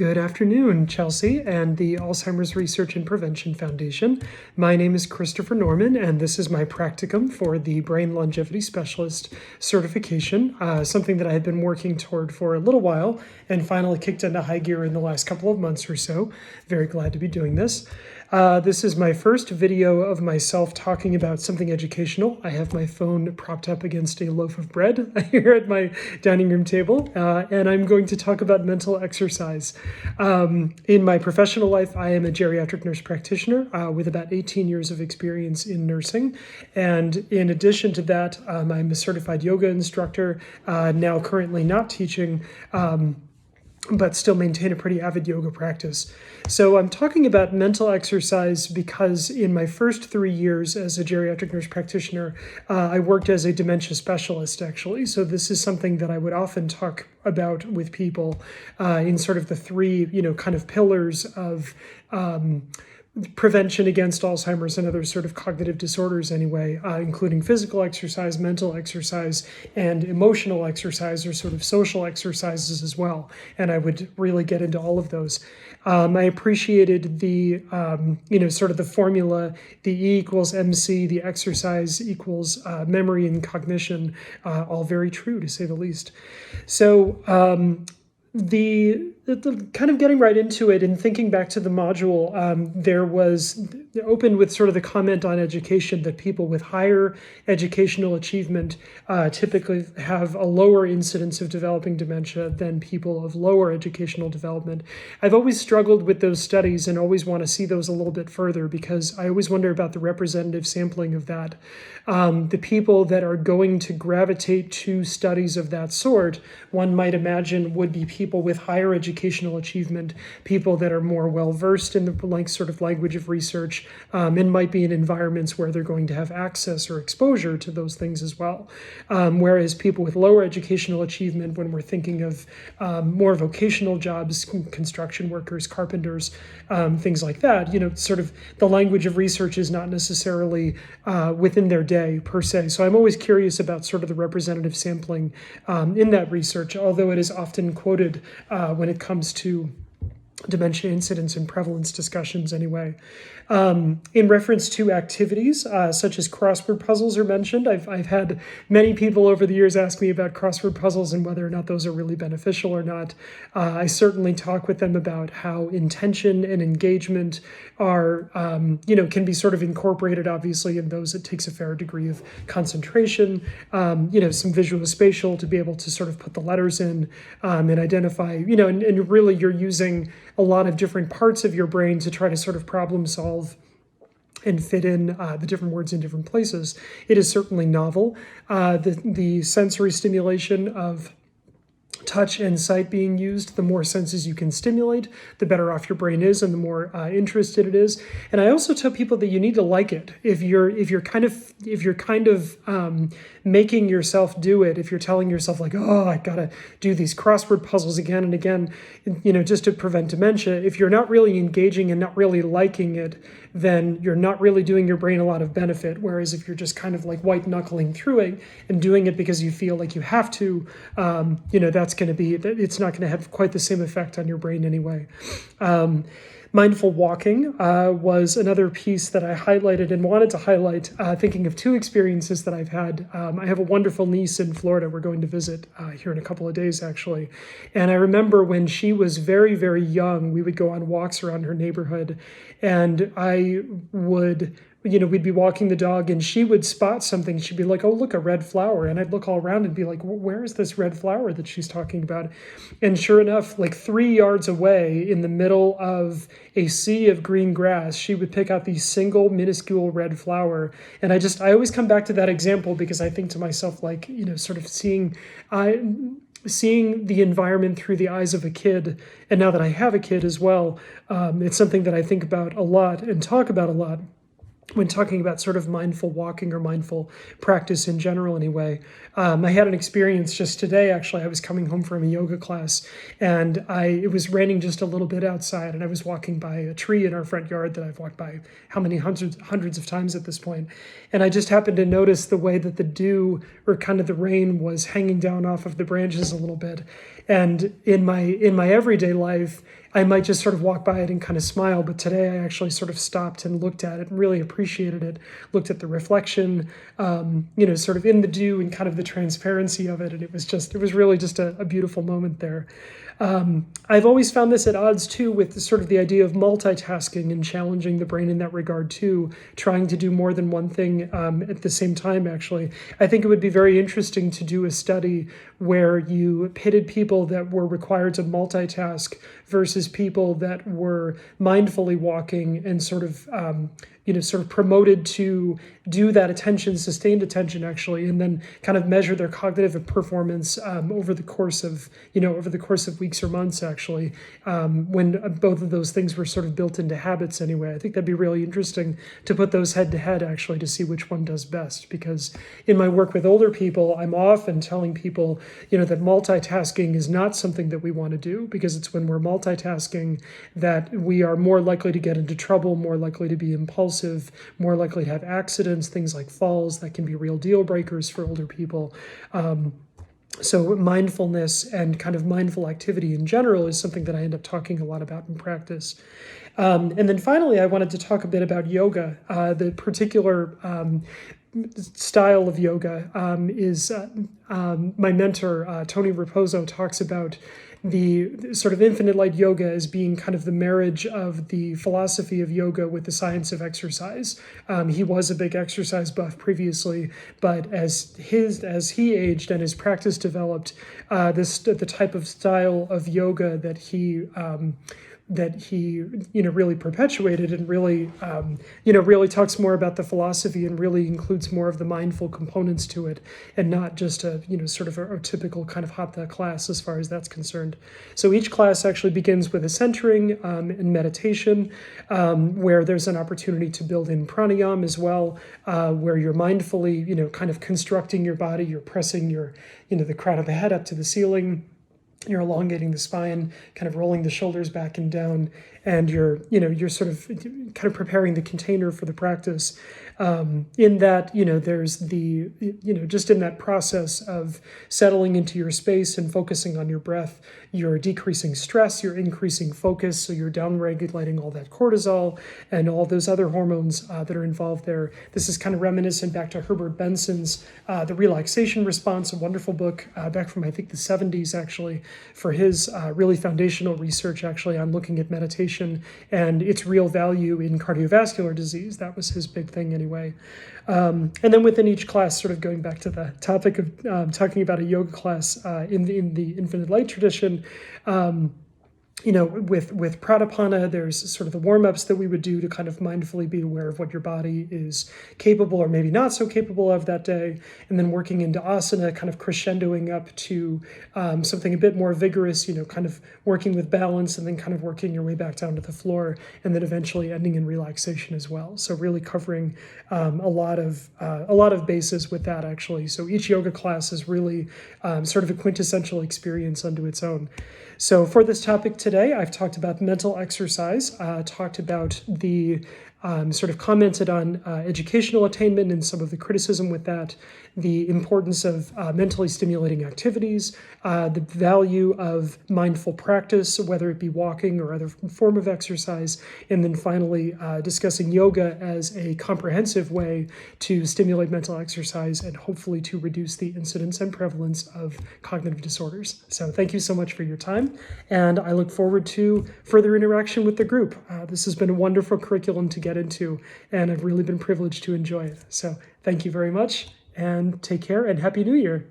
Good afternoon, Chelsea and the Alzheimer's Research and Prevention Foundation. My name is Christopher Norman, and this is my practicum for the Brain Longevity Specialist certification, something that I had been working toward for a little while and finally kicked into high gear in the last couple of months or so. Very glad to be doing this. This is my first video of myself talking about something educational. I have my phone propped up against a loaf of bread here at my dining room table, and I'm going to talk about mental exercise. In my professional life, I am a geriatric nurse practitioner with about 18 years of experience in nursing. And in addition to that, I'm a certified yoga instructor, now currently not teaching, but still maintain a pretty avid yoga practice. So I'm talking about mental exercise because in my first 3 years as a geriatric nurse practitioner, I worked as a dementia specialist, actually. So this is something that I would often talk about with people in sort of the three, kind of pillars of prevention against Alzheimer's and other sort of cognitive disorders anyway, including physical exercise, mental exercise, and emotional exercise or sort of social exercises as well. And I would really get into all of those. I appreciated the, sort of the formula, the E equals MC, the exercise equals memory and cognition, all very true to say the least. So the kind of getting right into it and thinking back to the module, there was opened with sort of the comment on education that people with higher educational achievement typically have a lower incidence of developing dementia than people of lower educational development. I've always struggled with those studies and always want to see those a little bit further because I always wonder about the representative sampling of that. The people that are going to gravitate to studies of that sort, one might imagine would be people with higher educational achievement, people that are more well-versed in the sort of language of research, and might be in environments where they're going to have access or exposure to those things as well. Whereas people with lower educational achievement, when we're thinking of more vocational jobs, construction workers, carpenters, things like that, sort of the language of research is not necessarily within their day per se. So I'm always curious about sort of the representative sampling in that research, although it is often quoted when it comes to dementia incidence and prevalence discussions anyway. In reference to activities such as crossword puzzles are mentioned. I've had many people over the years ask me about crossword puzzles and whether or not those are really beneficial or not. I certainly talk with them about how intention and engagement are, can be sort of incorporated, obviously, in those. It takes a fair degree of concentration, some visual spatial to be able to sort of put the letters in and identify, and really you're using a lot of different parts of your brain to try to sort of problem solve and fit in the different words in different places. It is certainly novel. The sensory stimulation of touch and sight being used, the more senses you can stimulate, the better off your brain is and the more interested it is. And I also tell people that you need to like it. If you're kind of making yourself do it, if you're telling yourself like, oh, I gotta do these crossword puzzles again and again, just to prevent dementia, if you're not really engaging and not really liking it, then you're not really doing your brain a lot of benefit. Whereas if you're just kind of like white knuckling through it and doing it because you feel like you have to, it's not going to have quite the same effect on your brain anyway. Mindful walking was another piece that I highlighted and wanted to highlight, thinking of two experiences that I've had. I have a wonderful niece in Florida. We're going to visit here in a couple of days, actually. And I remember when she was very, very young, we would go on walks around her neighborhood, and I would we'd be walking the dog and she would spot something. She'd be like, oh, look, a red flower. And I'd look all around and be like, where is this red flower that she's talking about? And sure enough, like 3 yards away in the middle of a sea of green grass, she would pick out the single minuscule red flower. And I always come back to that example because I think to myself, like, sort of seeing the environment through the eyes of a kid. And now that I have a kid as well, it's something that I think about a lot and talk about a lot when talking about sort of mindful walking or mindful practice in general anyway. I had an experience just today, actually. I was coming home from a yoga class and it was raining just a little bit outside, and I was walking by a tree in our front yard that I've walked by how many hundreds of times at this point. And I just happened to notice the way that the dew or kind of the rain was hanging down off of the branches a little bit. And in my everyday life, I might just sort of walk by it and kind of smile, but today I actually sort of stopped and looked at it and really appreciated it, looked at the reflection, sort of in the dew and kind of the transparency of it. And it was really just a beautiful moment there. I've always found this at odds too with sort of the idea of multitasking and challenging the brain in that regard too, trying to do more than one thing at the same time, actually. I think it would be very interesting to do a study where you pitted people that were required to multitask versus people that were mindfully walking and sort of promoted to do that sustained attention actually, and then kind of measure their cognitive performance over the course of weeks or months actually, when both of those things were sort of built into habits anyway. I think that'd be really interesting to put those head to head actually to see which one does best, because in my work with older people, I'm often telling people, that multitasking is not something that we want to do, because it's when we're multitasking that we are more likely to get into trouble, more likely to be impulsive, more likely to have accidents, things like falls that can be real deal breakers for older people. So mindfulness and kind of mindful activity in general is something that I end up talking a lot about in practice. And then finally, I wanted to talk a bit about yoga. The particular style of yoga is my mentor, Tony Raposo, talks about the sort of infinite light yoga as being kind of the marriage of the philosophy of yoga with the science of exercise. He was a big exercise buff previously, but as he aged and his practice developed, the type of style of yoga that he really perpetuated and really talks more about the philosophy and really includes more of the mindful components to it, and not just a typical kind of hatha class as far as that's concerned. So each class actually begins with a centering and meditation, where there's an opportunity to build in pranayama as well, where you're mindfully kind of constructing your body, you're pressing the crown of the head up to the ceiling. You're elongating the spine, kind of rolling the shoulders back and down, and you're sort of kind of preparing the container for the practice. In that, there's just in that process of settling into your space and focusing on your breath, you're decreasing stress, you're increasing focus, so you're downregulating all that cortisol and all those other hormones that are involved there. This is kind of reminiscent back to Herbert Benson's The Relaxation Response, a wonderful book back from, I think, the 70s, actually, for his really foundational research, actually, on looking at meditation and its real value in cardiovascular disease. That was his big thing anyway. And then within each class, sort of going back to the topic of talking about a yoga class in the Infinite Light tradition, with pratapana, there's sort of the warm-ups that we would do to kind of mindfully be aware of what your body is capable or maybe not so capable of that day, and then working into asana, kind of crescendoing up to something a bit more vigorous, kind of working with balance, and then kind of working your way back down to the floor, and then eventually ending in relaxation as well. So really covering a lot of bases with that, actually. So each yoga class is really sort of a quintessential experience unto its own. So for this topic today, I've talked about mental exercise, talked about the sort of commented on educational attainment and some of the criticism with that, the importance of mentally stimulating activities, the value of mindful practice, whether it be walking or other form of exercise, and then finally discussing yoga as a comprehensive way to stimulate mental exercise and hopefully to reduce the incidence and prevalence of cognitive disorders. So thank you so much for your time, and I look forward to further interaction with the group. This has been a wonderful curriculum to get into, and I've really been privileged to enjoy it. So thank you very much, and take care, and Happy New Year.